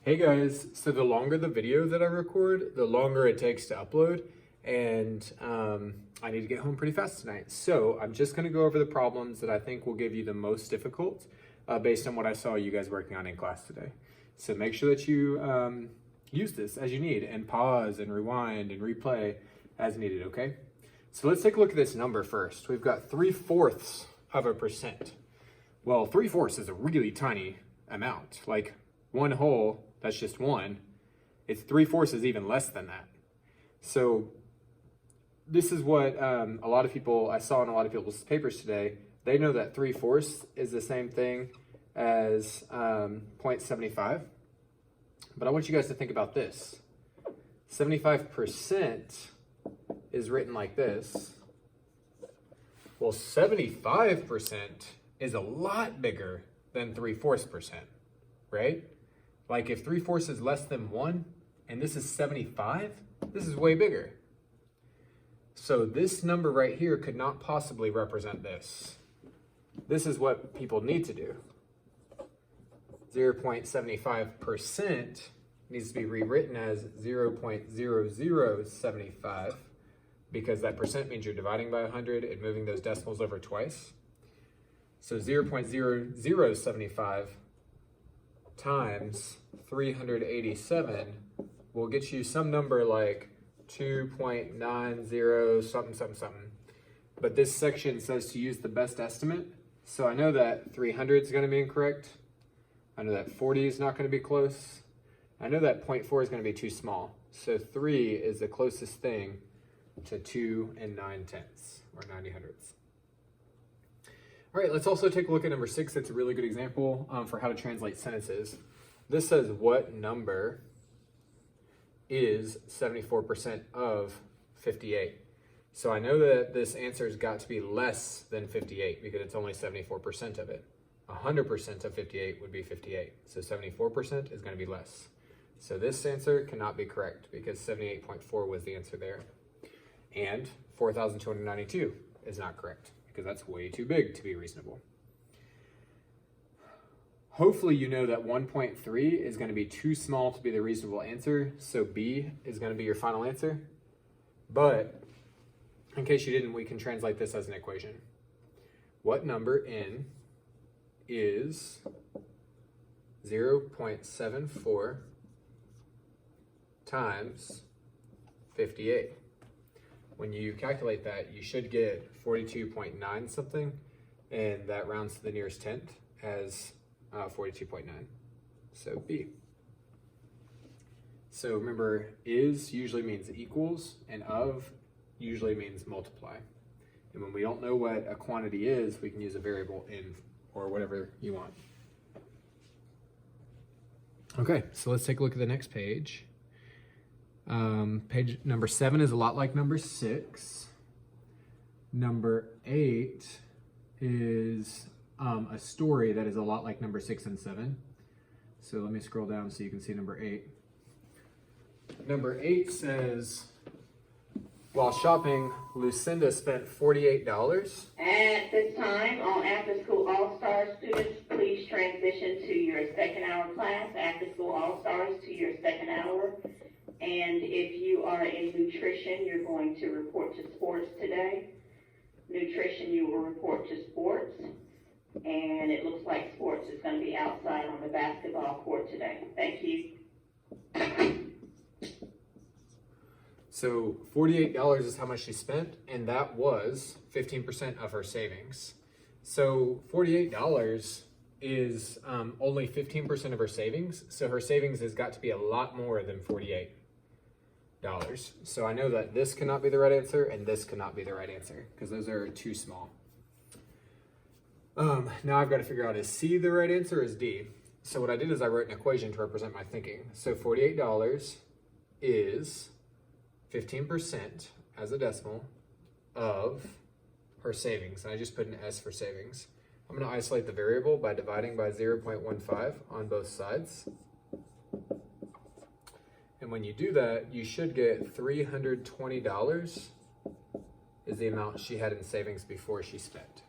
Hey guys, so the longer the video that I record, the longer it takes to upload, and I need to get home pretty fast tonight. So I'm just gonna go over the problems that I think will give you the most difficult based on what I saw you guys working on in class today. So make sure that you use this as you need and pause and rewind and replay as needed, okay? So let's take a look at this number first. We've got 3/4 of a percent. Well, 3/4 is a really tiny amount, like one whole. That's just one. It's 3/4 is even less than that. So this is what a lot of people, I saw in a lot of people's papers today, they know that 3/4 is the same thing as 0.75. But I want you guys to think about this. 75% is written like this. Well, 75% is a lot bigger than 3/4%, right? Like if 3/4 is less than 1 and this is 75, this is way bigger. So this number right here could not possibly represent this. This is what people need to do. 0.75% needs to be rewritten as 0.0075 because that percent means you're dividing by 100 and moving those decimals over twice. So 0.0075 times 387 will get you some number like 2.90 something. But this section says to use the best estimate. So I know that 300 is going to be incorrect. I know that 40 is not going to be close. I know that 0.4 is going to be too small. So 3 is the closest thing to 2 9/10 or 90 hundredths. All right, let's also take a look at number 6. It's a really good example for how to translate sentences. This says, what number is 74% of 58? So I know that this answer has got to be less than 58 because it's only 74% of it. 100% of 58 would be 58. So 74% is going to be less. So this answer cannot be correct because 78.4 was the answer there. And 4,292 is not correct because that's way too big to be reasonable. Hopefully you know that 1.3 is going to be too small to be the reasonable answer, so B is going to be your final answer. But in case you didn't, we can translate this as an equation. What number n is 0.74 times 58? When you calculate that, you should get 42.9 something, and that rounds to the nearest tenth as 42.9. So B. So remember, is usually means equals, and of usually means multiply. And when we don't know what a quantity is, we can use a variable in or whatever you want. Okay, so let's take a look at the next page. Page number 7 is a lot like number 6. Number 8 is a story that is a lot like number 6 and 7. So let me scroll down so you can see number 8. Number 8 says, while shopping, Lucinda spent $48. At this time, all after-school All-Stars students, please transition to your second hour class. After-school All-Stars to your second hour. And if you are in nutrition, you're going to report to sports today. Nutrition, you will report to sports. And it looks like sports is going to be outside on the basketball court today. Thank you. So $48 is how much she spent, and that was 15% of her savings. So $48 is only 15% of her savings. So her savings has got to be a lot more than $48. So I know that this cannot be the right answer and this cannot be the right answer because those are too small. Now I've got to figure out, is C the right answer or is D? So what I did is I wrote an equation to represent my thinking. So $48 is 15% as a decimal of her savings. And I just put an S for savings. I'm going to isolate the variable by dividing by 0.15 on both sides. And when you do that, you should get $320 is the amount she had in savings before she spent.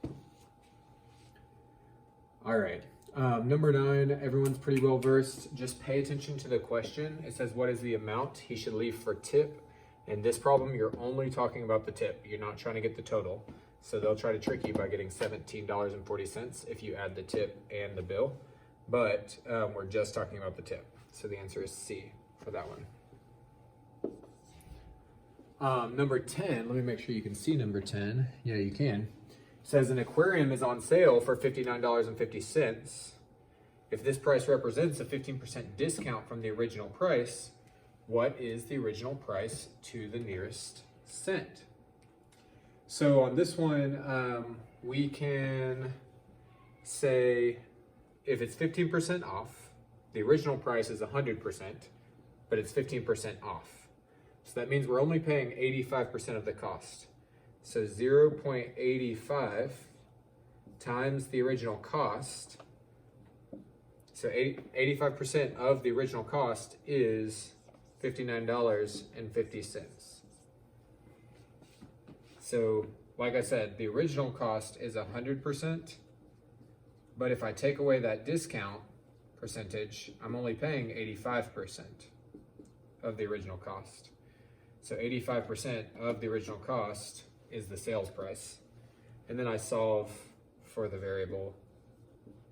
All right, Number 9, everyone's pretty well versed. Just pay attention to the question. It says, what is the amount he should leave for tip? In this problem, you're only talking about the tip. You're not trying to get the total. So they'll try to trick you by getting $17.40 if you add the tip and the bill. But we're just talking about the tip. So the answer is C for that one. Number 10, let me make sure you can see number 10. Yeah, you can. It says an aquarium is on sale for $59.50. If this price represents a 15% discount from the original price, what is the original price to the nearest cent? So on this one, we can say if it's 15% off, the original price is 100%, but it's 15% off. So that means we're only paying 85% of the cost. So 0.85 times the original cost. So 85% of the original cost is $59.50. So like I said, the original cost is 100%, but if I take away that discount percentage, I'm only paying 85% of the original cost. So 85% of the original cost is the sales price. And then I solve for the variable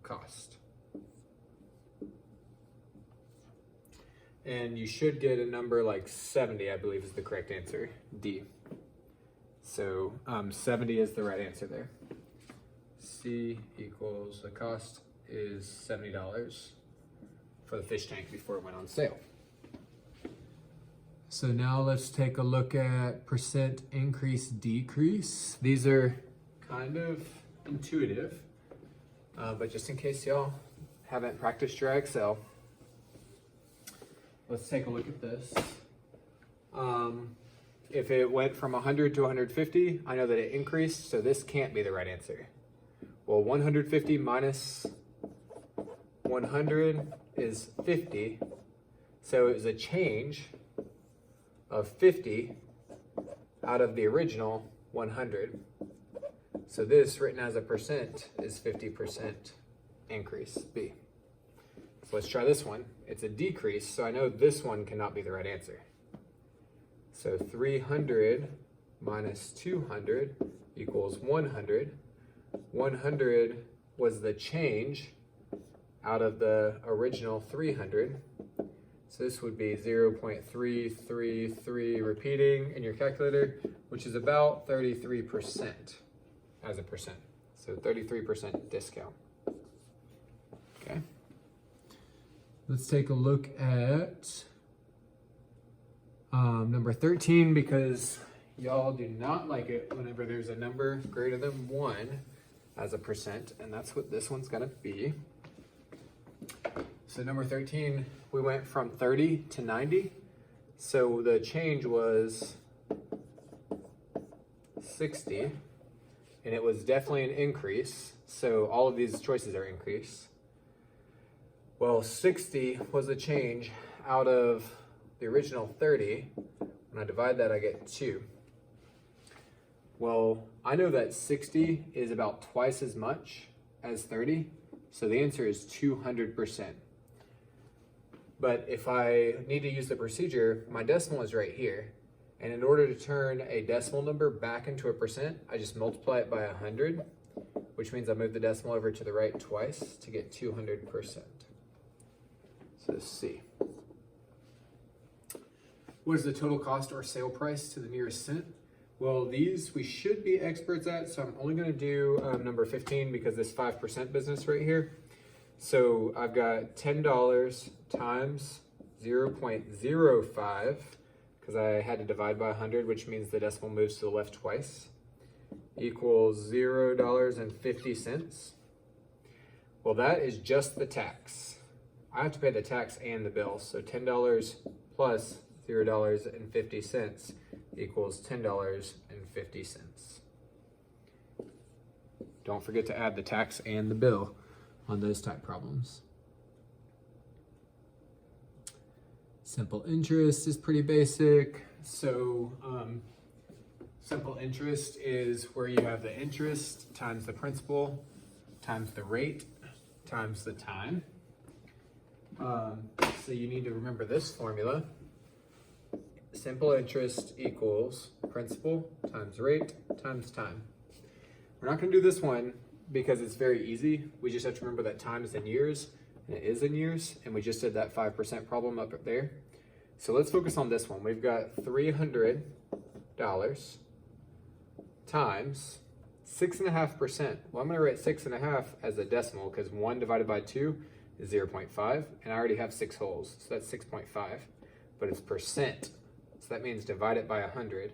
cost. And you should get a number like 70, I believe is the correct answer, D. So 70 is the right answer there. C equals the cost is $70 for the fish tank before it went on sale. So now let's take a look at percent increase decrease. These are kind of intuitive, but just in case y'all haven't practiced your Excel, let's take a look at this. If it went from 100 to 150, I know that it increased, so this can't be the right answer. Well, 150 minus 100 is 50, so it was a change of 50 out of the original 100. So this, written as a percent, is 50% increase, B. So let's try this one. It's a decrease, so I know this one cannot be the right answer. So 300 minus 200 equals 100. 100 was the change out of the original 300. So this would be 0.333 repeating in your calculator, which is about 33% as a percent. So 33% discount. Okay. Let's take a look at number 13, because y'all do not like it whenever there's a number greater than 1 as a percent, and that's what this one's gonna be. So number 13, we went from 30 to 90. So the change was 60, and it was definitely an increase. So all of these choices are increase. Well, 60 was the change out of the original 30. When I divide that, I get 2. Well, I know that 60 is about twice as much as 30. So the answer is 200%. But if I need to use the procedure, my decimal is right here. And in order to turn a decimal number back into a percent, I just multiply it by 100, which means I move the decimal over to the right twice to get 200%. So C. What is the total cost or sale price to the nearest cent? Well, these we should be experts at, so I'm only going to do number 15 because this 5% business right here. So I've got $10 times 0.05, because I had to divide by 100, which means the decimal moves to the left twice, equals $0.50. Well, that is just the tax. I have to pay the tax and the bill, so $10 plus $0.50 equals $10.50. Don't forget to add the tax and the bill on those type problems. Simple interest is pretty basic. So simple interest is where you have the interest times the principal times the rate times the time. So you need to remember this formula. Simple interest equals principal times rate times time. We're not going to do this one because it's very easy. We just have to remember that time is in years, and it is in years, and we just did that 5% problem up there. So let's focus on this one. We've got $300 times 6.5%. Well, I'm going to write 6.5 as a decimal because 1 divided by 2 is 0.5, and I already have 6 wholes, so that's 6.5, but it's percent. So that means divide it by 100.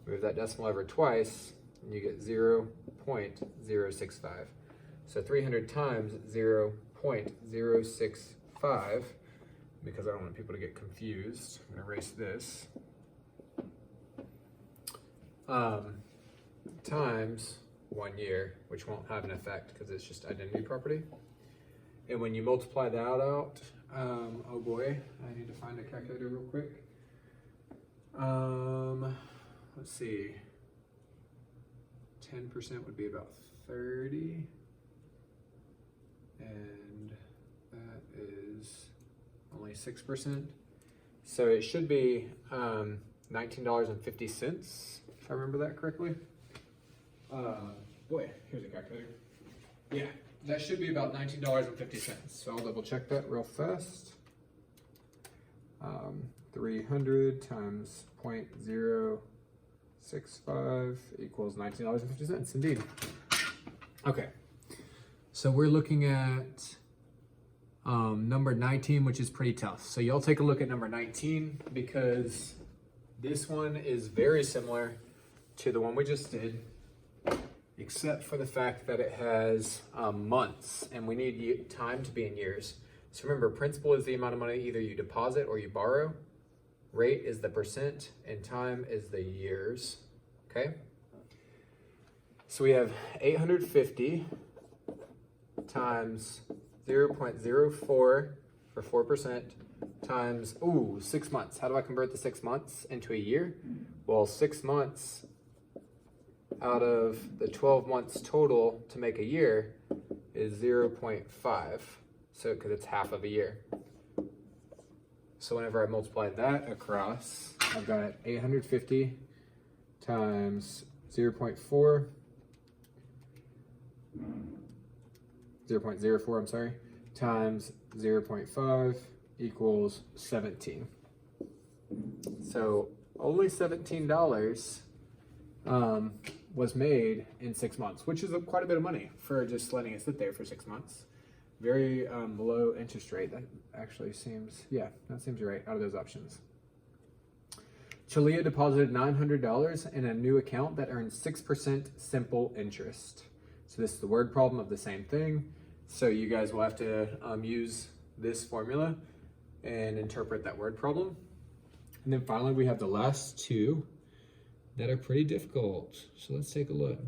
Move that decimal over twice, and you get 0.065. So 300 times 0.065, because I don't want people to get confused, I'm going to erase this, times 1 year, which won't have an effect because it's just identity property. And when you multiply that out, oh boy, I need to find a calculator real quick. Let's see, 10% would be about 30, and that is only 6%. So it should be $19.50, if I remember that correctly. Boy, here's a calculator. Yeah, that should be about $19.50. So I'll double check that real fast. 300 times 0.065 equals $19.50, indeed. Okay, so we're looking at number 19, which is pretty tough. So y'all take a look at number 19 because this one is very similar to the one we just did, except for the fact that it has months, and we need time to be in years. So remember, principal is the amount of money either you deposit or you borrow. Rate is the percent, and time is the years, okay? So we have 850 times 0.04 for 4% times, 6 months. How do I convert the 6 months into a year? Well, 6 months out of the 12 months total to make a year is 0.5. So, because it's half of a year. So whenever I multiply that across, I've got 850 times 0.04, I'm sorry, times 0.5 equals 17. So only $17 was made in 6 months, which is quite a bit of money for just letting it sit there for 6 months. Very low interest rate. That actually seems, yeah, that seems right out of those options. Chalia deposited $900 in a new account that earns 6% simple interest. So this is the word problem of the same thing. So you guys will have to use this formula and interpret that word problem. And then finally, we have the last two that are pretty difficult. So let's take a look.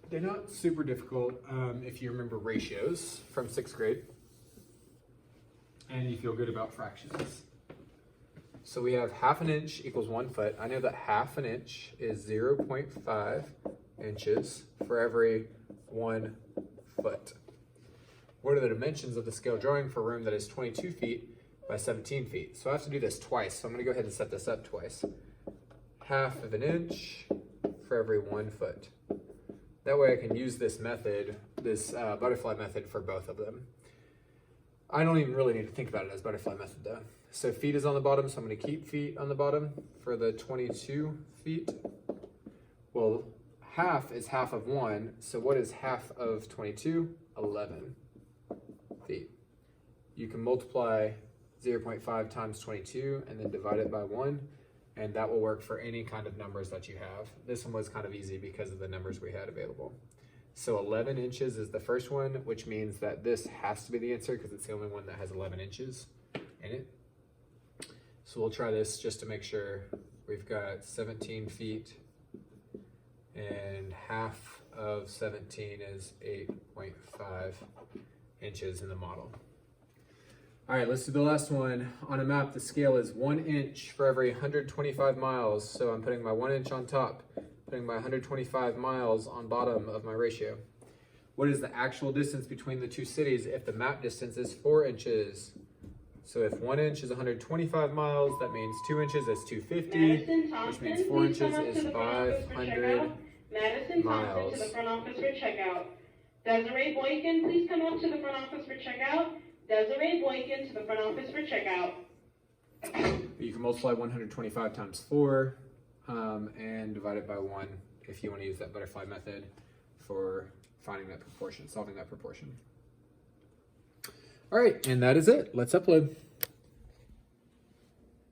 They're not super difficult if you remember ratios from 6th grade and you feel good about fractions. So we have half an inch equals 1 foot. I know that half an inch is 0.5 inches for every 1 foot. What are the dimensions of the scale drawing for a room that is 22 feet by 17 feet? So I have to do this twice. So I'm gonna go ahead and set this up twice. Half of an inch for every 1 foot. That way I can use this method, this butterfly method for both of them. I don't even really need to think about it as butterfly method though. So feet is on the bottom, so I'm gonna keep feet on the bottom for the 22 feet. Well, half is half of 1, so what is half of 22? 11 feet. You can multiply 0.5 times 22 and then divide it by 1, and that will work for any kind of numbers that you have. This one was kind of easy because of the numbers we had available. So 11 inches is the first one, which means that this has to be the answer because it's the only one that has 11 inches in it. So we'll try this just to make sure. We've got 17 feet, and half of 17 is 8.5 inches in the model. All right, let's do the last one. On a map, the scale is 1 inch for every 125 miles. So I'm putting my 1 inch on top, putting my 125 miles on bottom of my ratio. what is the actual distance between the two cities if the map distance is 4 inches? So if 1 inch is 125 miles, that means 2 inches is 250, Madison which Thompson, means 4 please come inches up to is the front office for 500 checkout. Madison Thompson miles. to the front office for checkout. Desiree Boykin, please come up to the front office for checkout. Desiree Boykin to the front office for checkout. You can multiply 125 times 4 and divide it by 1 if you want to use that butterfly method for finding that proportion, solving that proportion. All right, and that is it. Let's upload.